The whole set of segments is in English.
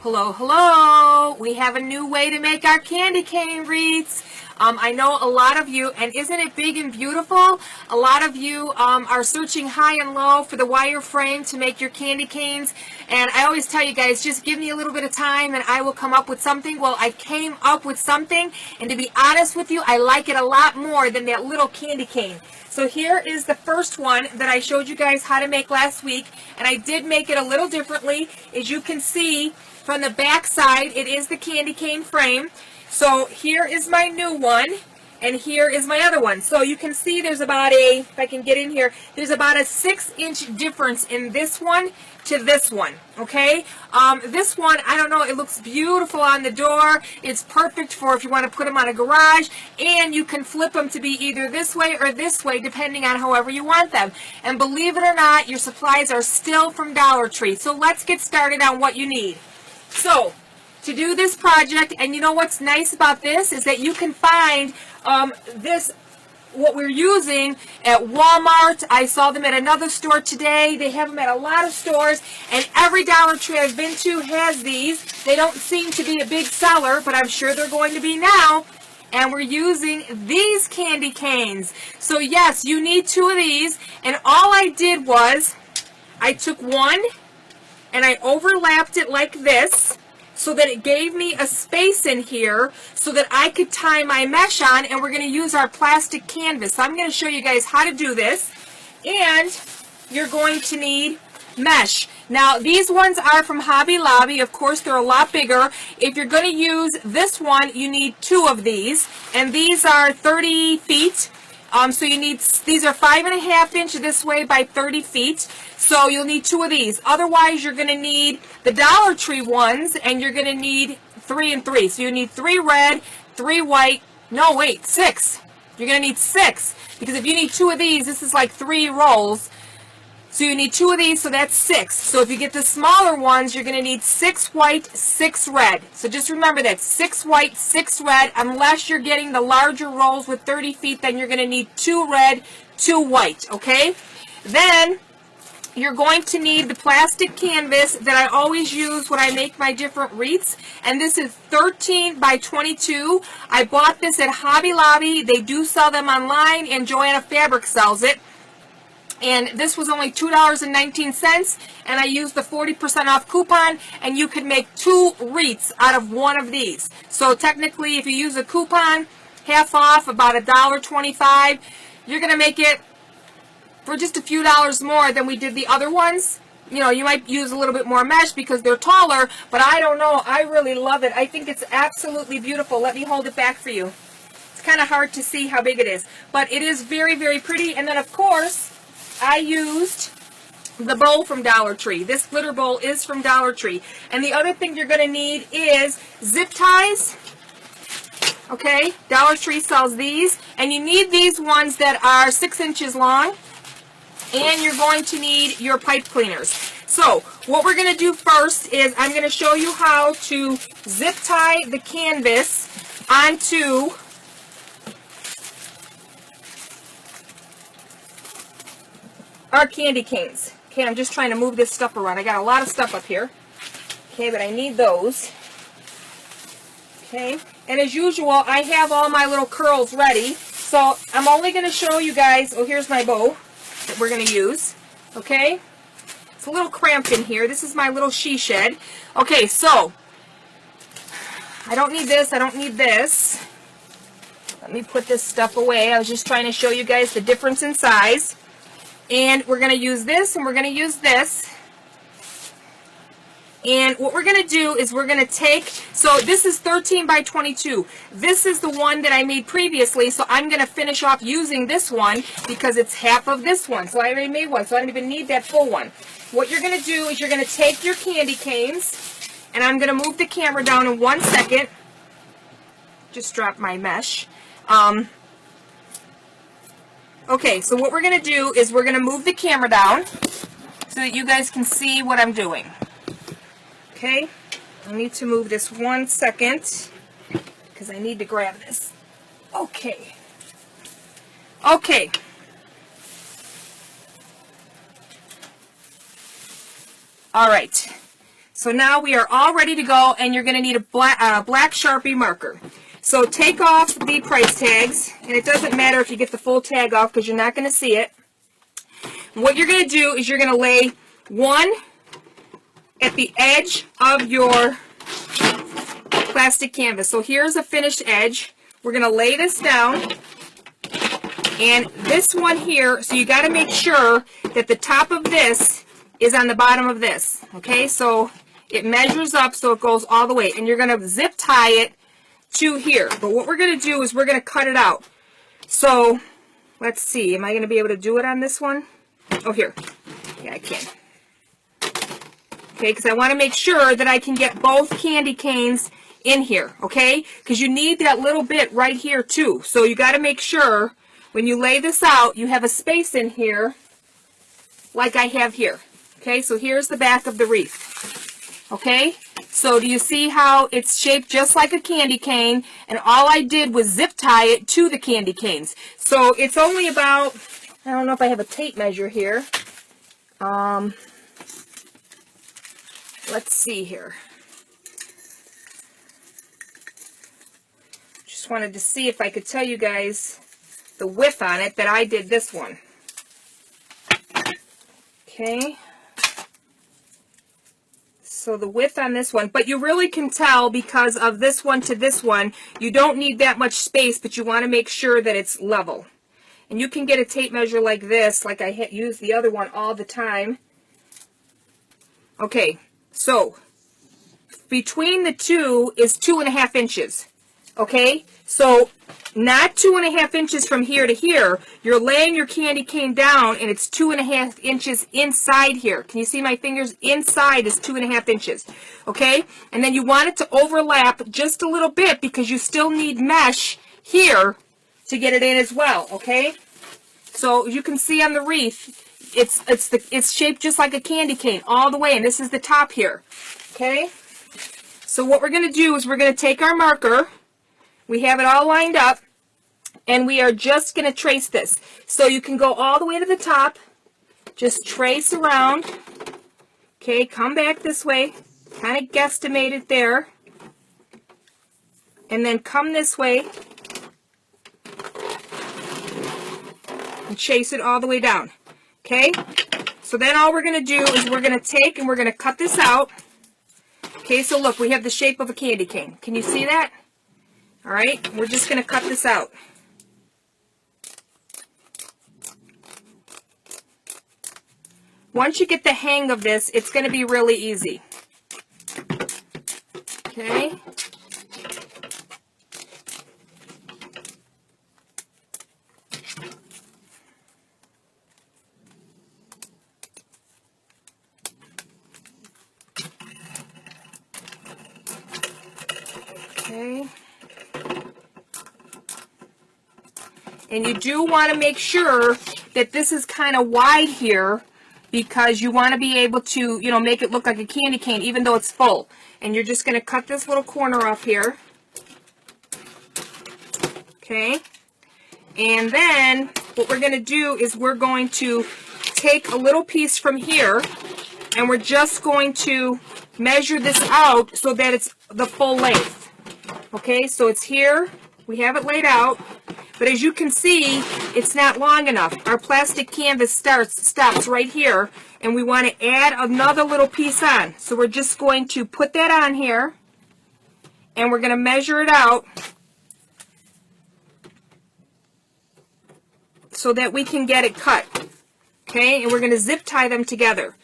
Hello, hello. We have a new way to make our candy cane wreaths. I know a lot of you, and isn't it big and beautiful? A lot of you are searching high and low for the wire frame to make your candy canes. And I always tell you guys, just give me a little bit of time and I will come up with something. Well, I came up with something, and to be honest with you, I like it a lot more than that little candy cane. So here is the first one that I showed you guys how to make last week, and I did make it a little differently. As you can see from the back side, it is the candy cane frame. So here is my new one, and here is my other one. So you can see there's about a, if I can get in here, there's about a 6-inch difference in this one to this one, okay? This one, I don't know, it looks beautiful on the door. It's perfect for if you want to put them on a garage, and you can flip them to be either this way or this way, depending on however you want them. And believe it or not, your supplies are still from Dollar Tree. So let's get started on what you need. So, to do this project, and you know what's nice about this is that you can find what we're using at Walmart. I saw them at another store today. They have them at a lot of stores, and every Dollar Tree I've been to has these. They don't seem to be a big seller, but I'm sure they're going to be now. And we're using these candy canes. So yes, you need 2 of these, and all I did was I took one and I overlapped it like this, so that it gave me a space in here so that I could tie my mesh on, and we're going to use our plastic canvas. So I'm going to show you guys how to do this. And you're going to need mesh. Now these ones are from Hobby Lobby. Of course, they're a lot bigger. If you're going to use this one, you need 2 of these, and these are 30 feet. So you need, these are 5.5 inch this way by 30 feet. So you'll need 2 of these. Otherwise, you're going to need the Dollar Tree ones, and you're going to need 3 and 3. So you need 3 red, 3 white. No, wait, 6. You're going to need 6, because if you need 2 of these, this is like 3 rolls. So you need 2 of these, so that's 6. So if you get the smaller ones, you're going to need 6 white, 6 red. So just remember that, 6 white, 6 red. Unless you're getting the larger rolls with 30 feet, then you're going to need 2 red, 2 white, okay? Then you're going to need the plastic canvas that I always use when I make my different wreaths. And this is 13 by 22. I bought this at Hobby Lobby. They do sell them online, and Joanna Fabric sells it. And this was only $2.19, and I used the 40% off coupon, and you could make 2 wreaths out of one of these. So technically, if you use a coupon, half off, about $1.25, you're going to make it for just a few dollars more than we did the other ones. You know, you might use a little bit more mesh because they're taller, but I don't know. I really love it. I think it's absolutely beautiful. Let me hold it back for you. It's kind of hard to see how big it is, but it is very, very pretty. And then, of course, I used the bowl from Dollar Tree. This glitter bowl is from Dollar Tree. And the other thing you're going to need is zip ties. Okay, Dollar Tree sells these. And you need these ones that are 6 inches long. And you're going to need your pipe cleaners. So what we're going to do first is I'm going to show you how to zip tie the canvas onto our candy canes. Okay, I'm just trying to move this stuff around. I got a lot of stuff up here. Okay, but I need those. Okay, and as usual, I have all my little curls ready. So I'm only going to show you guys, oh, here's my bow that we're going to use. Okay, it's a little cramped in here. This is my little she shed. Okay, so I don't need this. I don't need this. Let me put this stuff away. I was just trying to show you guys the difference in size. And we're going to use this, and we're going to use this. And what we're going to do is we're going to take, so this is 13 by 22. This is the one that I made previously, so I'm going to finish off using this one because it's half of this one. So I already made one, so I don't even need that full one. What you're going to do is you're going to take your candy canes, and I'm going to move the camera down in 1 second. Just drop my mesh. Okay, so what we're going to do is we're going to move the camera down so that you guys can see what I'm doing. Okay, I need to move this 1 second because I need to grab this. Okay. Okay. All right. So now we are all ready to go, and you're going to need a black Sharpie marker. So take off the price tags, and it doesn't matter if you get the full tag off because you're not going to see it. What you're going to do is you're going to lay one at the edge of your plastic canvas. So here's a finished edge. We're going to lay this down, and this one here, so you got to make sure that the top of this is on the bottom of this. Okay, so it measures up so it goes all the way, and you're going to zip tie it to here. But what we're going to do is we're going to cut it out. So let's see, am I going to be able to do it on this one? Oh, here. Yeah, I can. Okay, because I want to make sure that I can get both candy canes in here, okay? Because you need that little bit right here too. So you got to make sure when you lay this out, you have a space in here like I have here. Okay, so here's the back of the wreath. Okay, so do you see how it's shaped just like a candy cane, and all I did was zip tie it to the candy canes. So it's only about, I don't know if I have a tape measure here. Let's see here. Just wanted to see if I could tell you guys the width on it that I did this one. Okay. So the width on this one, but you really can tell because of this one to this one, you don't need that much space, but you want to make sure that it's level. And you can get a tape measure like this, like I use the other one all the time. Okay, so between the two is 2.5 inches. Okay, so not 2.5 inches from here to here. You're laying your candy cane down, and it's 2.5 inches inside here. Can you see my fingers? Inside is 2.5 inches. Okay, and then you want it to overlap just a little bit because you still need mesh here to get it in as well. Okay, so you can see on the wreath, it's shaped just like a candy cane all the way, and this is the top here. Okay, so what we're going to do is we're going to take our marker. We have it all lined up, and we are just going to trace this. So you can go all the way to the top, just trace around. Okay, come back this way, kind of guesstimate it there, and then come this way and chase it all the way down. Okay, so then all we're going to do is we're going to take and we're going to cut this out. Okay, so look, we have the shape of a candy cane. Can you see that? All right, we're just going to cut this out. Once you get the hang of this, it's going to be really easy. Okay. Okay. And you do want to make sure that this is kind of wide here because you want to be able to, you know, make it look like a candy cane even though it's full. And you're just going to cut this little corner off here. Okay. And then what we're going to do is we're going to take a little piece from here and we're just going to measure this out so that it's the full length. Okay, so it's here. We have it laid out. But as you can see, it's not long enough. Our plastic canvas stops right here, and we want to add another little piece on. So we're just going to put that on here, and we're going to measure it out so that we can get it cut. Okay, and we're going to zip tie them together.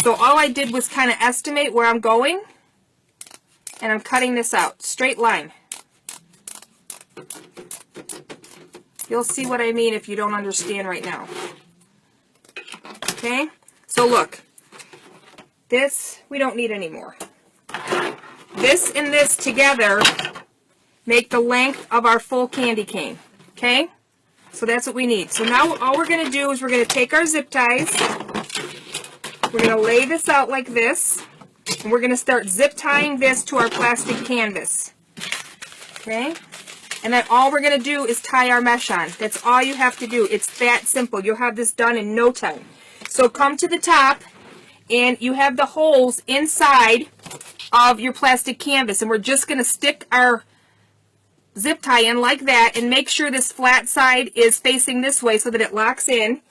So all I did was kind of estimate where I'm going, and I'm cutting this out. Straight line. You'll see what I mean if you don't understand right now. Okay, so look, this we don't need anymore. This and this together make the length of our full candy cane. Okay, so that's what we need. So now all we're going to do is we're going to take our zip ties, we're going to lay this out like this, and we're going to start zip tying this to our plastic canvas. Okay. And then all we're going to do is tie our mesh on. That's all you have to do. It's that simple. You'll have this done in no time. So come to the top, and you have the holes inside of your plastic canvas, and we're just going to stick our zip tie in like that, and make sure this flat side is facing this way so that it locks in.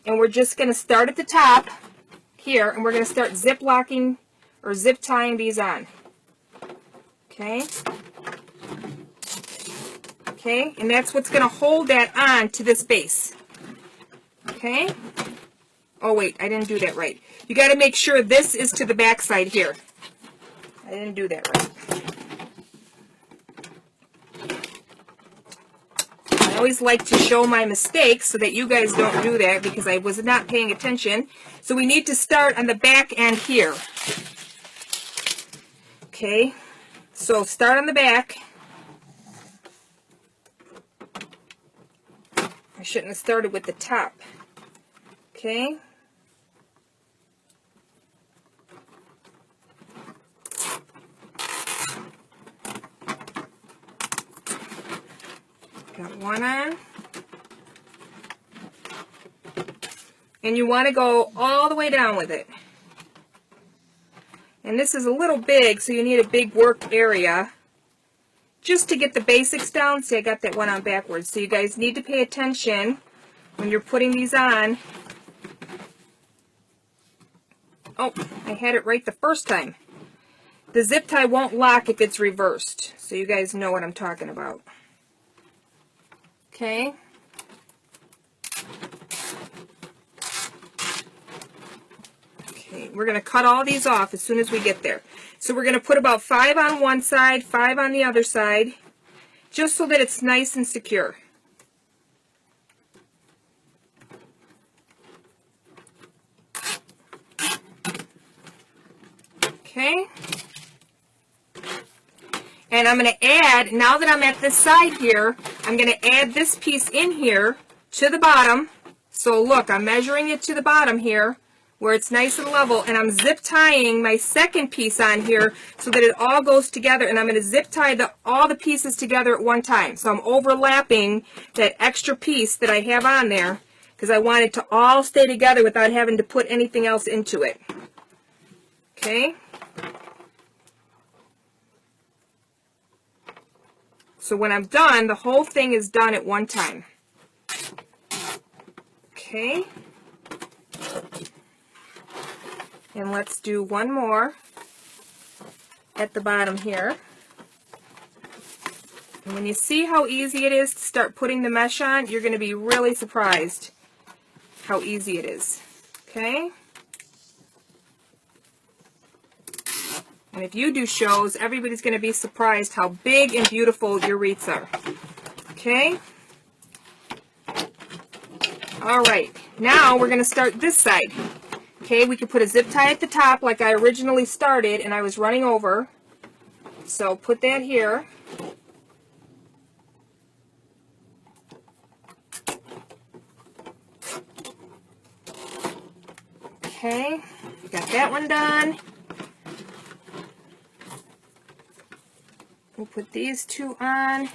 And we're just going to start at the top here, and we're going to start zip locking or zip tying these on. Okay. Okay, and that's what's going to hold that on to this base. Okay. Oh wait, I didn't do that right. You got to make sure this is to the back side here. I didn't do that right. I always like to show my mistakes so that you guys don't do that, because I was not paying attention. So we need to start on the back end here. Okay, so start on the back. I shouldn't have started with the top. Okay. Got one on. And you want to go all the way down with it. And this is a little big, so you need a big work area just to get the basics down. See, I got that one on backwards. So you guys need to pay attention when you're putting these on. Oh, I had it right the first time. The zip tie won't lock if it's reversed. So you guys know what I'm talking about. Okay. Okay, we're going to cut all these off as soon as we get there. So we're going to put about 5 on one side, 5 on the other side, just so that it's nice and secure. Okay. And I'm going to add, now that I'm at this side here, I'm going to add this piece in here to the bottom. So look, I'm measuring it to the bottom here where it's nice and level, and I'm zip tying my second piece on here so that it all goes together, and I'm going to zip tie all the pieces together at one time. So I'm overlapping that extra piece that I have on there because I want it to all stay together without having to put anything else into it. Okay. So when I'm done, the whole thing is done at one time. Okay. And let's do one more at the bottom here. And when you see how easy it is to start putting the mesh on, you're going to be really surprised how easy it is. Okay. And if you do shows, everybody's going to be surprised how big and beautiful your wreaths are. Okay? Alright, now we're going to start this side. Okay, we can put a zip tie at the top like I originally started and I was running over. So put that here. Okay, got that one done. We'll put these two on.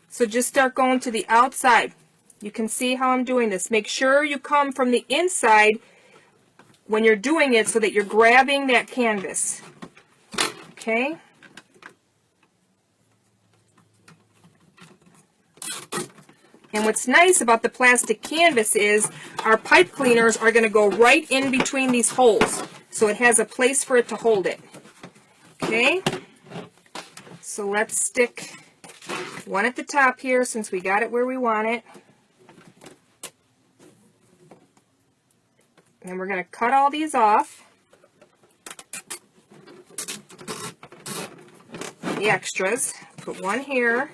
So just start going to the outside. You can see how I'm doing this. Make sure you come from the inside when you're doing it so that you're grabbing that canvas. Okay? And what's nice about the plastic canvas is our pipe cleaners are going to go right in between these holes. So it has a place for it to hold it. Okay? So let's stick one at the top here since we got it where we want it. And we're going to cut all these off. The extras. Put one here.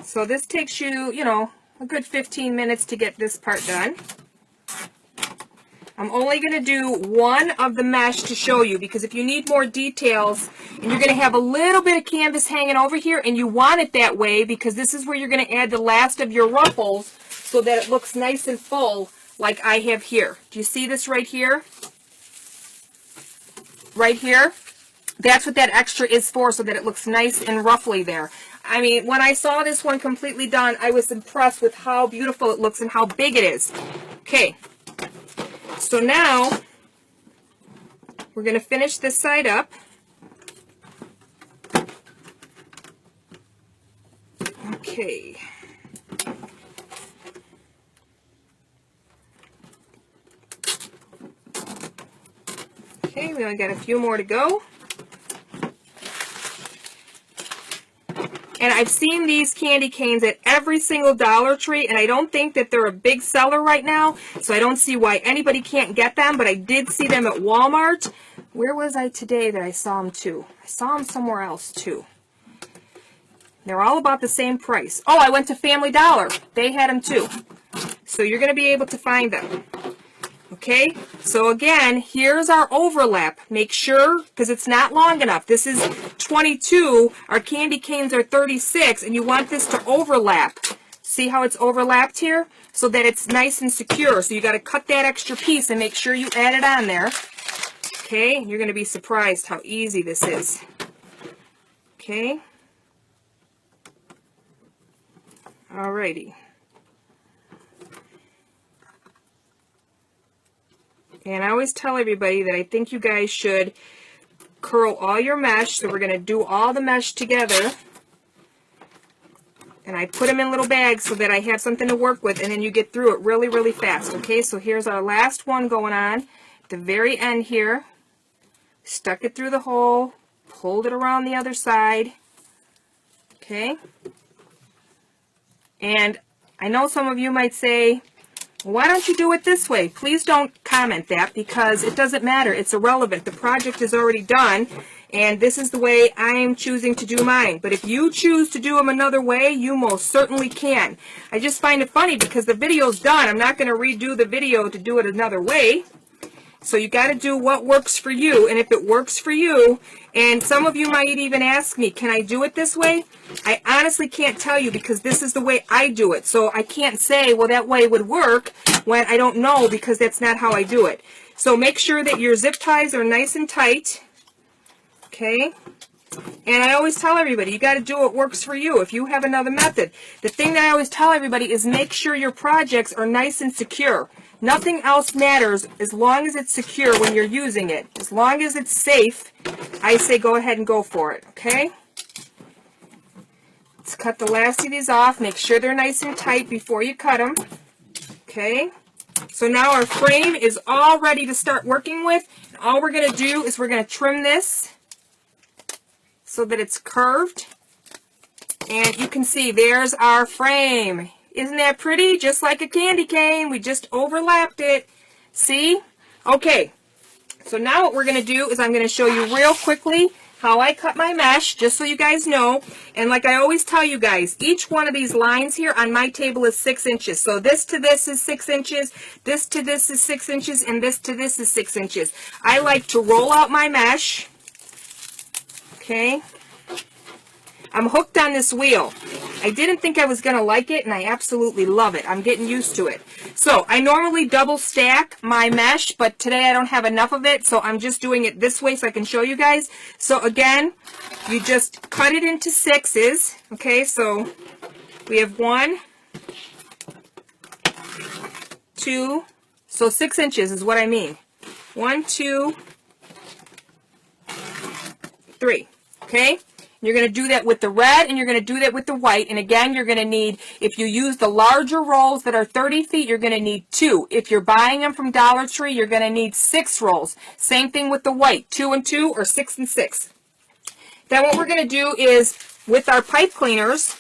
So this takes you, you know, a good 15 minutes to get this part done. I'm only going to do one of the mesh to show you, because if you need more details and you're going to have a little bit of canvas hanging over here and you want it that way because this is where you're going to add the last of your ruffles so that it looks nice and full like I have here. Do you see this right here? Right here? That's what that extra is for, so that it looks nice and ruffly there. I mean, when I saw this one completely done, I was impressed with how beautiful it looks and how big it is. Okay, so now we're going to finish this side up. Okay. Okay, we only got a few more to go. And I've seen these candy canes at every single Dollar Tree, and I don't think that they're a big seller right now, so I don't see why anybody can't get them, but I did see them at Walmart. Where was I today that I saw them too? I saw them somewhere else too. They're all about the same price. Oh, I went to Family Dollar. They had them too. So you're going to be able to find them. Okay, so again, here's our overlap. Make sure, because it's not long enough. This is 22. Our candy canes are 36, and you want this to overlap. See how it's overlapped here? So that it's nice and secure. So you got to cut that extra piece and make sure you add it on there. Okay, you're going to be surprised how easy this is. Okay. Alrighty. And I always tell everybody that I think you guys should curl all your mesh. So we're going to do all the mesh together. And I put them in little bags so that I have something to work with, and then you get through it really, really fast. Okay, so here's our last one going on at the very end here. Stuck it through the hole, pulled it around the other side. Okay. And I know some of you might say, why don't you do it this way? Please don't comment that, because it doesn't matter. It's irrelevant. The project is already done, and this is the way I'm choosing to do mine. But if you choose to do them another way, you most certainly can. I just find it funny because the video's done. I'm not going to redo the video to do it another way. So you got to do what works for you, and if it works for you, and some of you might even ask me, can I do it this way? I honestly can't tell you, because this is the way I do it. So I can't say, well, that way would work, when I don't know, because that's not how I do it. So make sure that your zip ties are nice and tight. Okay? And I always tell everybody, you got to do what works for you. If you have another method, the thing that I always tell everybody is make sure your projects are nice and secure. Nothing else matters as long as it's secure when you're using it. As long as it's safe, I say go ahead and go for it, okay? Let's cut the last of these off. Make sure they're nice and tight before you cut them, okay? So now our frame is all ready to start working with. And all we're going to do is we're going to trim this so that it's curved. And you can see there's our frame. Isn't that pretty? Just like a candy cane. We just overlapped it. See? Okay. So now what we're going to do is I'm going to show you real quickly how I cut my mesh, just so you guys know. And like I always tell you guys, each one of these lines here on my table is 6 inches. So this to this is 6 inches, this to this is 6 inches, and this to this is 6 inches. I like to roll out my mesh. Okay. I'm hooked on this wheel. I didn't think I was going to like it, and I absolutely love it. I'm getting used to it. So I normally double stack my mesh, but today I don't have enough of it, so I'm just doing it this way so I can show you guys. So again, you just cut it into 6s. Okay, so we have 1, 2, so 6 inches is what I mean. 1, 2, 3. Okay? You're going to do that with the red, and you're going to do that with the white. And again, you're going to need, if you use the larger rolls that are 30 feet, you're going to need 2. If you're buying them from Dollar Tree, you're going to need 6 rolls. Same thing with the white, 2 and 2 or 6 and 6. Then what we're going to do is, with our pipe cleaners,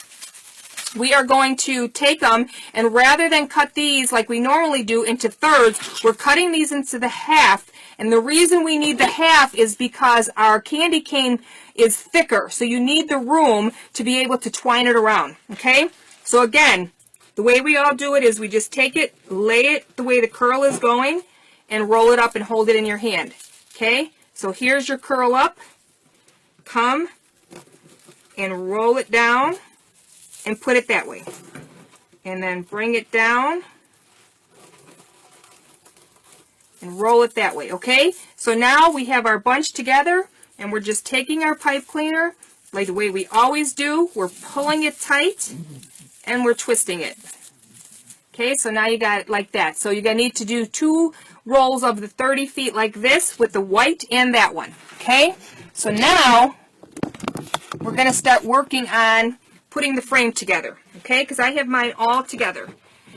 we are going to take them, and rather than cut these like we normally do into thirds, we're cutting these into the half. And the reason we need the half is because our candy cane is thicker. So you need the room to be able to twine it around. Okay? So again, the way we all do it is we just take it, lay it the way the curl is going, and roll it up and hold it in your hand. Okay? So here's your curl up. Come and roll it down and put it that way. And then bring it down and roll it that way, okay? So now we have our bunch together, and we're just taking our pipe cleaner, like the way we always do. We're pulling it tight and we're twisting it. Okay, so now you got it like that. So you're going to need to do 2 rolls of the 30 feet like this with the white and that one. Okay, so now we're going to start working on putting the frame together. Okay, because I have mine all together.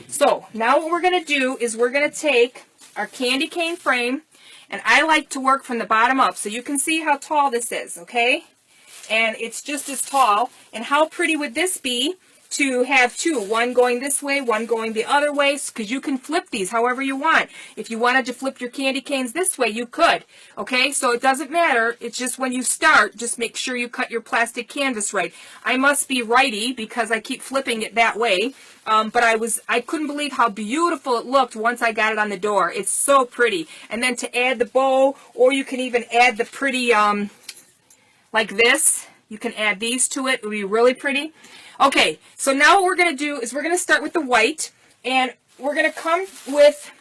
So now what we're going to do is we're going to take our candy cane frame, and I like to work from the bottom up so you can see how tall this is. Okay, and it's just as tall. And how pretty would this be to have 2, one going this way, one going the other way, because you can flip these however you want. If you wanted to flip your candy canes this way, you could. Okay, so it doesn't matter. It's just when you start, just make sure you cut your plastic canvas right. I must be righty because I keep flipping it that way. But I couldn't believe how beautiful it looked once I got it on the door. It's so pretty. And then to add the bow, or you can even add the pretty, like this. You can add these to it. It would be really pretty. Okay, so now what we're going to do is we're going to start with the white, and we're going to come with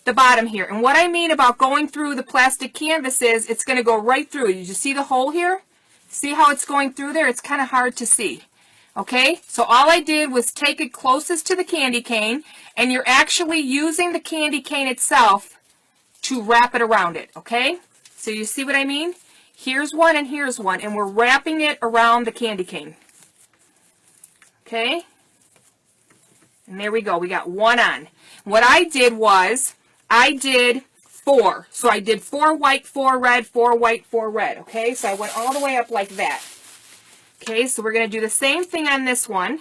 the bottom here. And what I mean about going through the plastic canvas is it's going to go right through. You see the hole here? See how it's going through there? It's kind of hard to see. Okay, so all I did was take it closest to the candy cane, and you're actually using the candy cane itself to wrap it around it. Okay, so you see what I mean? Here's one and here's one, and we're wrapping it around the candy cane. Okay, and there we go. We got 1 on. What I did was I did 4. So I did 4 white, 4 red, 4 white, 4 red. Okay, so I went all the way up like that. Okay, so we're going to do the same thing on this one.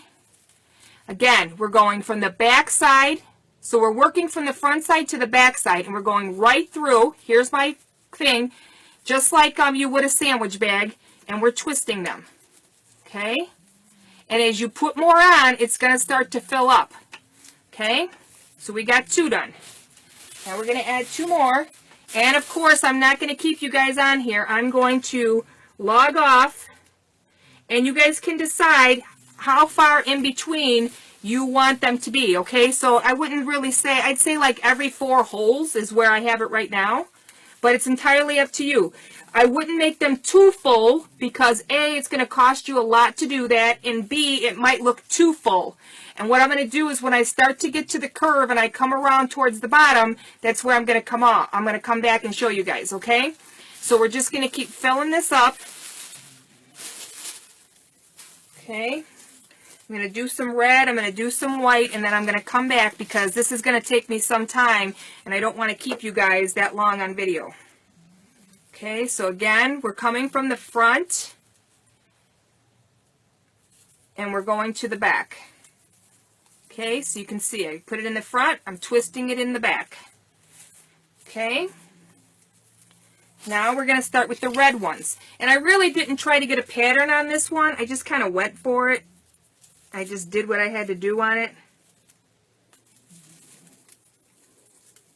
Again, we're going from the back side. So we're working from the front side to the back side, and we're going right through. Here's my thing, just like you would a sandwich bag, and we're twisting them. Okay. And as you put more on, it's going to start to fill up. Okay, so we got 2 done. Now we're going to add 2 more. And of course, I'm not going to keep you guys on here. I'm going to log off. And you guys can decide how far in between you want them to be. Okay, so I wouldn't really say, I'd say like every 4 holes is where I have it right now. But it's entirely up to you. I wouldn't make them too full because A, it's going to cost you a lot to do that, and B, it might look too full. And what I'm going to do is when I start to get to the curve and I come around towards the bottom, that's where I'm going to come off. I'm going to come back and show you guys, okay? So we're just going to keep filling this up. Okay. I'm going to do some red, I'm going to do some white, and then I'm going to come back because this is going to take me some time, and I don't want to keep you guys that long on video. Okay, so again, we're coming from the front, and we're going to the back. Okay, so you can see I put it in the front, I'm twisting it in the back. Okay, now we're going to start with the red ones. And I really didn't try to get a pattern on this one, I just kind of went for it. I just did what I had to do on it.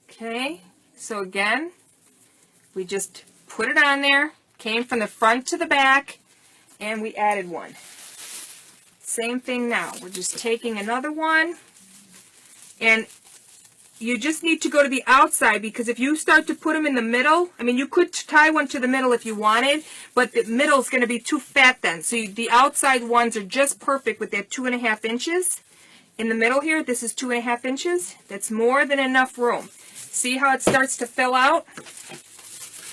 Okay, so again, we just put it on there, came from the front to the back, and we added 1. Same thing now. We're just taking another one, and you just need to go to the outside because if you start to put them in the middle, I mean, you could tie one to the middle if you wanted, but the middle is going to be too fat then. So the outside ones are just perfect with that 2.5 inches. In the middle here, this is 2.5 inches. That's more than enough room. See how it starts to fill out?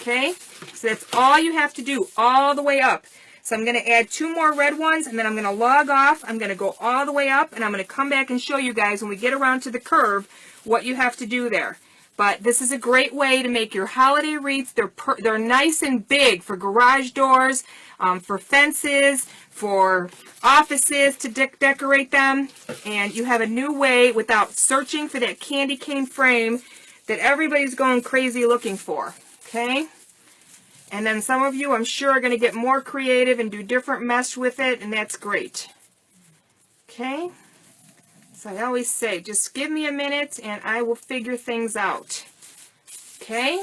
Okay, so that's all you have to do, all the way up. So I'm going to add 2 more red ones, and then I'm going to log off. I'm going to go all the way up, and I'm going to come back and show you guys when we get around to the curve what you have to do there. But this is a great way to make your holiday wreaths. They're nice and big for garage doors, for fences, for offices to decorate them. And you have a new way without searching for that candy cane frame that everybody's going crazy looking for. Okay? And then some of you, I'm sure, are going to get more creative and do different mesh with it, and that's great. Okay? So I always say, just give me a minute, and I will figure things out. Okay?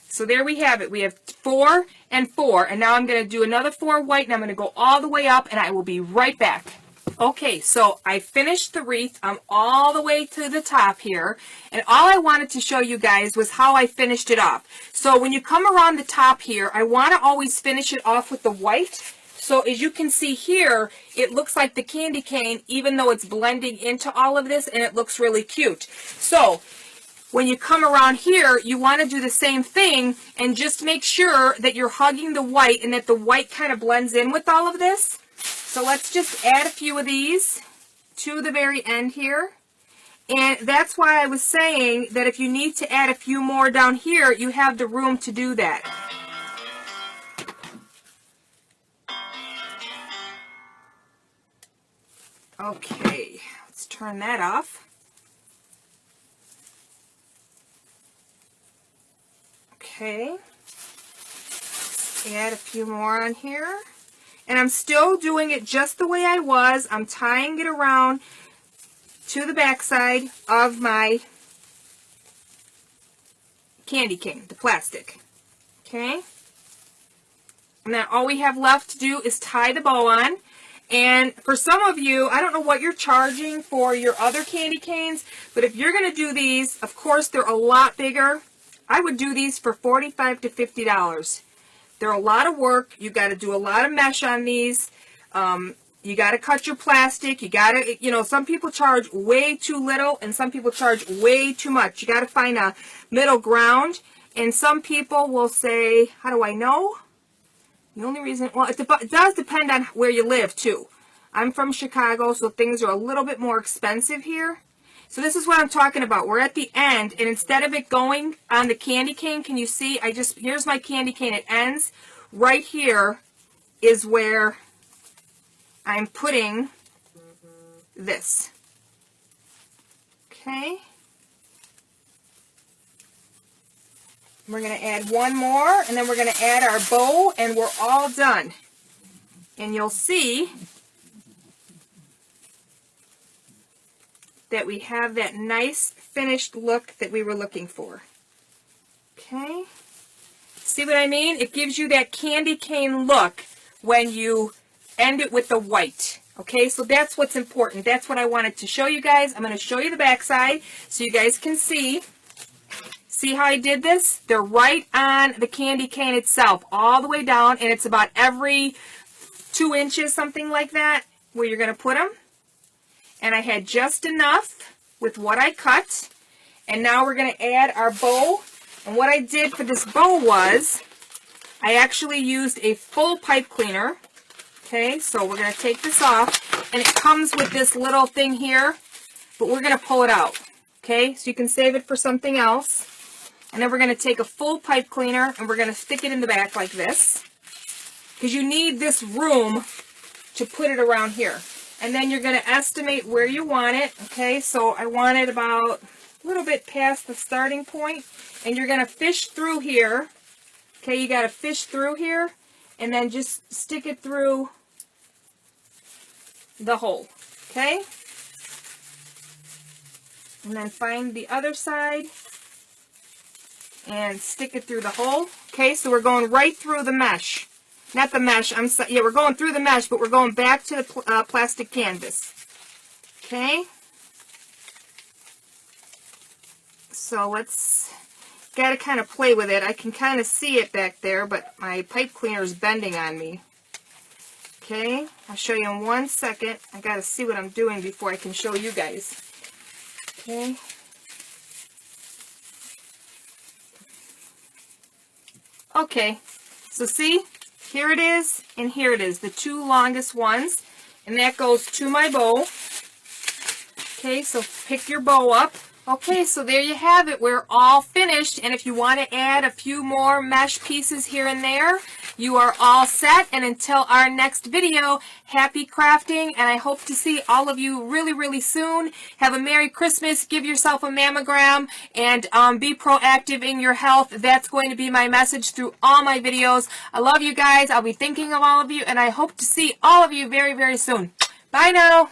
So there we have it. We have 4 and 4, and now I'm going to do another 4 white, and I'm going to go all the way up, and I will be right back. Okay, so I finished the wreath. I'm all the way to the top here, and all I wanted to show you guys was how I finished it off. So when you come around the top here, I want to always finish it off with the white. So as you can see here, it looks like the candy cane, even though it's blending into all of this, and it looks really cute. So when you come around here, you want to do the same thing, and just make sure that you're hugging the white and that the white kind of blends in with all of this. So let's just add a few of these to the very end here. And that's why I was saying that if you need to add a few more down here, you have the room to do that. Okay, let's turn that off. Okay, let's add a few more on here. And I'm still doing it just the way I was. I'm tying it around to the back side of my candy cane, the plastic. Okay, and then all we have left to do is tie the bow on. And for some of you, I don't know what you're charging for your other candy canes, but if you're going to do these, of course, they're a lot bigger. I would do these for $45 to $50. They're a lot of work. You got to do a lot of mesh on these. You got to cut your plastic. You got to, you know, some people charge way too little and some people charge way too much. You got to find a middle ground. And some people will say, how do I know? The only reason, well, it does depend on where you live, too. I'm from Chicago, so things are a little bit more expensive here. So this is what I'm talking about. We're at the end, and instead of it going on the candy cane, can you see? Here's my candy cane. It ends right here is where I'm putting this. Okay. We're going to add one more, and then we're going to add our bow, and we're all done. And you'll see that we have that nice finished look that we were looking for. Okay. See what I mean? It gives you that candy cane look when you end it with the white. Okay, so that's what's important. That's what I wanted to show you guys. I'm going to show you the back side so you guys can see. See how I did this? They're right on the candy cane itself, all the way down, and it's about every 2 inches, something like that, where you're going to put them. And I had just enough with what I cut. And now we're going to add our bow. And what I did for this bow was, I actually used a full pipe cleaner. Okay, so we're going to take this off. And it comes with this little thing here, but we're going to pull it out. Okay, so you can save it for something else. And then we're going to take a full pipe cleaner and we're going to stick it in the back like this. Because you need this room to put it around here. And then you're going to estimate where you want it. Okay, so I want it about a little bit past the starting point. And you're going to fish through here. Okay, you got to fish through here. And then just stick it through the hole. Okay? And then find the other side. And stick it through the hole. Okay, so we're going right through the mesh. Not the mesh, yeah, we're going through the mesh, but we're going back to the plastic canvas. Okay. So let's, got to kind of play with it. I can kind of see it back there, but my pipe cleaner is bending on me. Okay, I'll show you in 1 second. I got to see what I'm doing before I can show you guys. Okay. Okay, so see, here it is, and here it is, the 2 longest ones, and that goes to my bow. Okay, so pick your bow up. Okay, so there you have it. We're all finished, and if you want to add a few more mesh pieces here and there, you are all set. And until our next video, happy crafting, and I hope to see all of you really, really soon. Have a Merry Christmas, give yourself a mammogram, and be proactive in your health. That's going to be my message through all my videos. I love you guys. I'll be thinking of all of you, and I hope to see all of you very, very soon. Bye now.